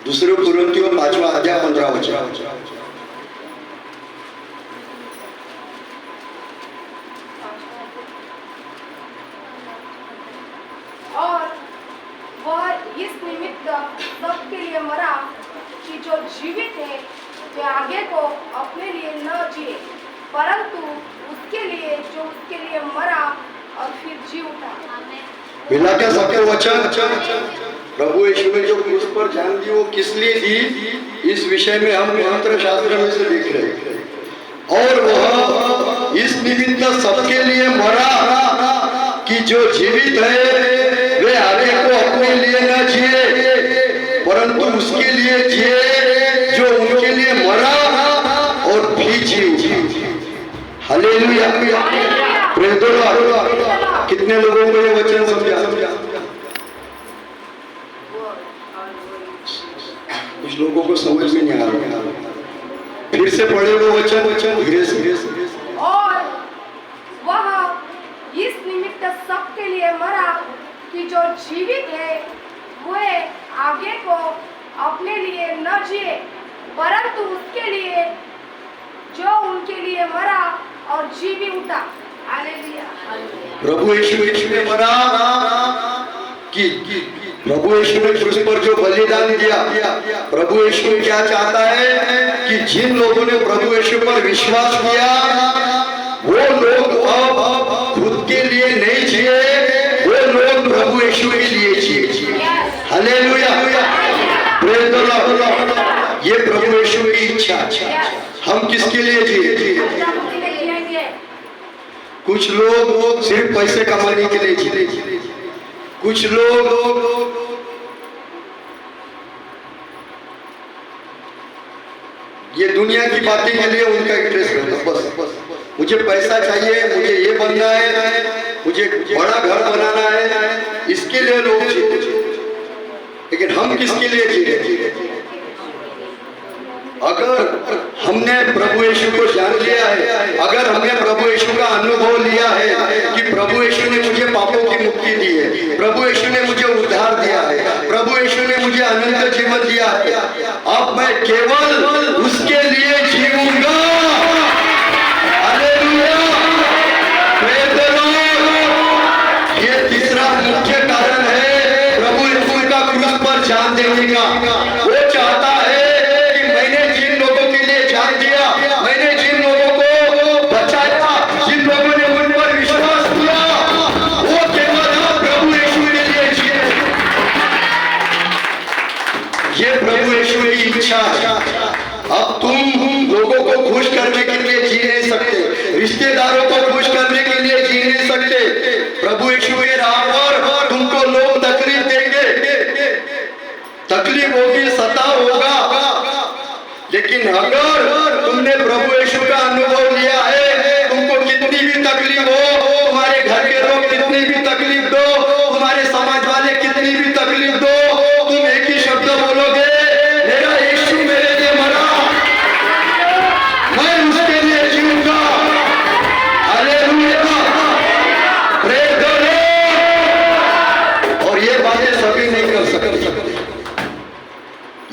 दूसरे कुरिन्थियों 5वां अध्याय 15 वचन। और वह इस निमित्त सबके लिए मरा कि जो जीवित है वे आगे को अपने लिए न जिए, परंतु उसके लिए जो उसके लिए मरा और फिर जी उठा। मिला क्या सबके वचन? प्रभु यीशु ने जो क्रूस पर जान दी वो किस लिए दी, इस विषय में हम पवित्र शास्त्र में से देख रहे हैं। और वह इस निमित्त सबके लिए मरा कि जो जीवित है वे आगे को अपने लिए न जिए, परंतु उसके लिए जिए जो उनके लिए मरा और भी जी। Hallelujah, praise the lord. कितने लोगों को ये वचन समझा? कुछ लोगों को समझ में नहीं आ रहा। फिर से पढ़े वो वचन धीरे से। और वह इस निमित्त सबके लिए मरा कि जो जीवित है वे आगे को अपने लिए न जिए, परंतु उसके लिए जो उनके लिए मरा और जी भी उठा। हालेलुया। प्रभु यीशु ने मरा कि प्रभु यीशु ने क्रूस पर जो बलिदान दिया, प्रभु यीशु क्या चाहता है कि जिन लोगों ने प्रभु यीशु पर विश्वास किया वो लोग अब खुद के लिए नहीं जिए, वो लोग प्रभु यीशु के लिए जिए। Hallelujah, praise the lord. ये प्रभु यीशु की इच्छा। हम किसके लिए जिए? कुछ लोग सिर्फ पैसे कमाने के लिए जिए, कुछ लोग ये दुनिया की बातें के लिए उनका इंटरेस्ट रहता है। बस मुझे पैसा चाहिए, मुझे ये बनना है, मुझे बड़ा घर बनाना है, इसके लिए लोग जीते। लेकिन हम किसके लिए जीते? अगर हमने प्रभु यीशु को जान लिया है, अगर हमने प्रभु यीशु का अनुभव लिया है कि प्रभु यीशु ने मुझे पापों की मुक्ति दी है, प्रभु यीशु ने मुझे उद्धार दिया है, प्रभु यीशु ने मुझे अनंत जीवन दिया है, अब मैं केवल उसके लिए जीऊंगा। Hallelujah, praise the lord. ये तीसरा मुख्य कारण है प्रभु यीशु का क्रूस पर जान देने का। वो चाहता है अब तुम लोगों को खुश करने के लिए जी नहीं सकते, रिश्तेदारों को खुश करने के लिए जी नहीं सकते। प्रभु यीशु के राह पर तुमको लोग तकलीफ देंगे, तकलीफ होगी, सताव होगा, लेकिन अगर तुमने प्रभु यीशु का अनुभव लिया है, तुमको कितनी भी तकलीफ हो, तुम्हारे घर के लोग कितनी भी तकलीफ दो, तुम्हारे समाज वाले कितनी भी तकलीफ दो, तुम एक ही शब्द बोलोगे,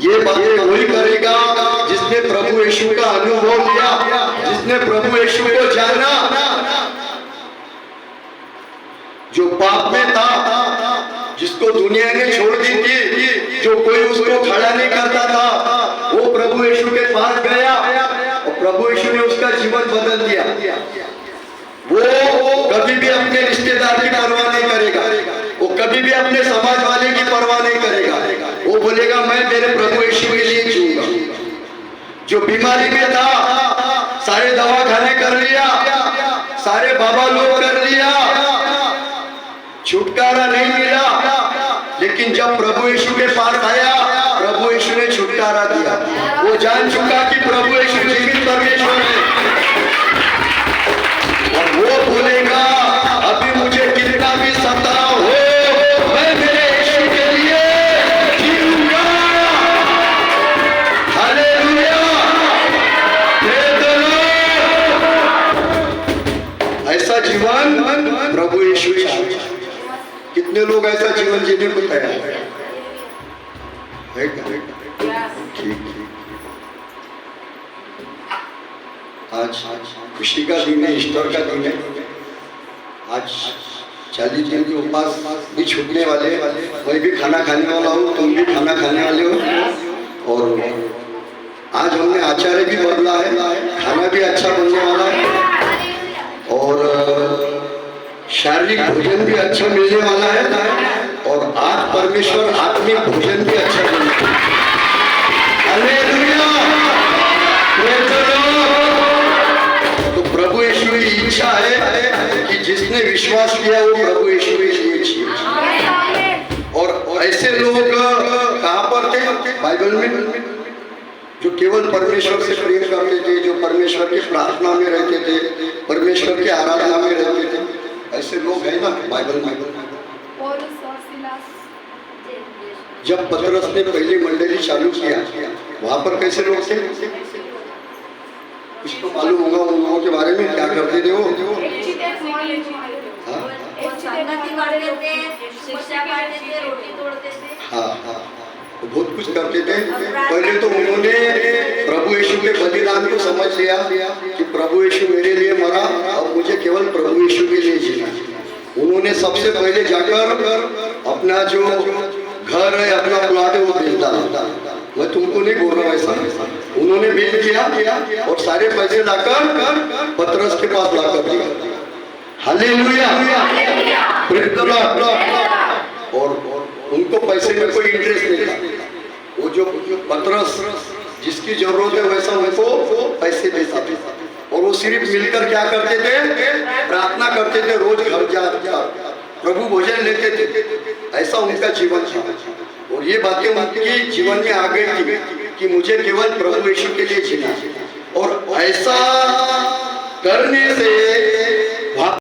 ये बातें वही करेगा जिसने प्रभु यीशु का अनुभव लिया, जिसने प्रभु यीशु को जाना। जो पाप में था, जिसको दुनिया ने छोड़ दी थी, जो कोई उसको खड़ा नहीं करता था, वो प्रभु यीशु के पास गया और प्रभु यीशु ने उसका जीवन बदल दिया। वो कभी भी अपने रिश्तेदार की परवाह नहीं करेगा, वो कभी भी अपने समाज वाले की परवाह नहीं करेगा। वो बोलेगा मैं मेरे प्रभु यीशु के लिए जीऊंगा। जो बीमारी में था, सारे दवाखाने कर लिया, सारे बाबा लोग कर लिया, छुटकारा नहीं मिला, लेकिन जब प्रभु यीशु के पास आया, प्रभु यीशु ने छुटकारा दिया। वो जान चुका कि प्रभु यीशु जीवित परमेश्वर है। और वो बोलेगा अभी मुझे कितना भी सताव हो, मैं मेरे यीशु के लिए जीऊंगा। Hallelujah, praise the lord. ऐसा जीवन प्रभु यीशु चाहता है। कितने लोग ऐसा जीवन जीने को तैयार है? ठीक। आज खुशी का दिन है, ईस्टर का दिन है। आज 40 दिन के उपवास भी छूटने वाले हैं। मैं भी खाना खाने वाला हूँ, तुम भी खाना खाने वाले हो। और आज हमने आचार्य भी बदला है, खाना भी अच्छा बनने वाला है और शारीरिक भोजन भी अच्छा मिलने वाला है और आज परमेश्वर आत्मिक भोजन भी अच्छा मिलने वाला है। हालेलुया! Praise the Lord. तो प्रभु यीशु की इच्छा है कि जिसने विश्वास किया वो प्रभु यीशु के लिए जिए। और ऐसे लोग कहाँ पर थे बाइबल में? जो केवल परमेश्वर से प्रेम करते थे, जो परमेश्वर की प्रार्थना में रहते थे, परमेश्वर की आराधना में रहते थे, ऐसे लोग हैं ना बाइबल में। जब पतरस ने पहली मंडली चालू किया, वहां पर कैसे लोग थे? कुछ तो मालूम होगा उन लोगों के बारे में, क्या करते थे वो? हाँ, बहुत कुछ करते थे। पहले तो उन्होंने प्रभु यीशु के बलिदान को समझ लिया कि प्रभु यीशु मेरे लिए मरा और मुझे केवल प्रभु यीशु के लिए जीना। उन्होंने सबसे पहले जाकर अपना जो घर है, अपना प्लॉट है वो बेच डाला। मैं तुमको नहीं बोल रहा हूँ ऐसा, उन्होंने बेच दिया और सारे पैसे लाकर पतरस के पास लाकर दिया। हालेलुया! Praise the Lord. और उनको पैसे में कोई इंटरेस्ट नहीं था। वो जो पतरस जिसकी जरूरत है वैसा उनको पैसे देता था और वो सिर्फ मिलकर क्या करते थे? प्रार्थना करते थे, रोज घर जा प्रभु भोजन लेते थे। ऐसा उनका जीवन था और ये बातें उनके जीवन में आ गई थी कि मुझे केवल प्रभु यीशु के लिए जीना। और ऐसा करने से